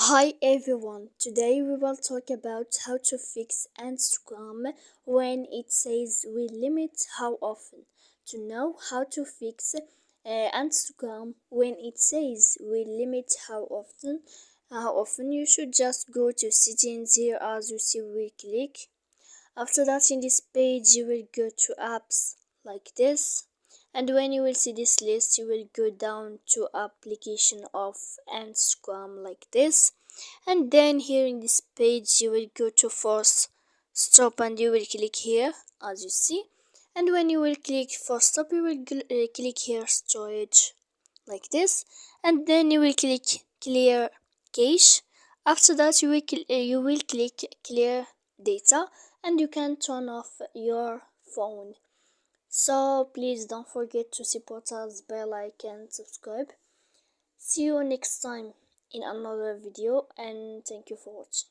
Hi everyone, today we will talk about how to fix Instagram when it says we limit how often. To know how to fix Instagram when it says we limit how often you should just go to settings here. As you see, we click. After that, in this page you will go to apps like this, and when you will see this list you will go down to application of Instagram like this, and then here in this page you will go to force stop and you will click here as you see, and when you will click force stop you will click here storage like this, and then you will click clear cache. After that you will click clear data and you can turn off your phone. So please don't forget to support us by like and subscribe. See you next time in another video, and thank you for watching.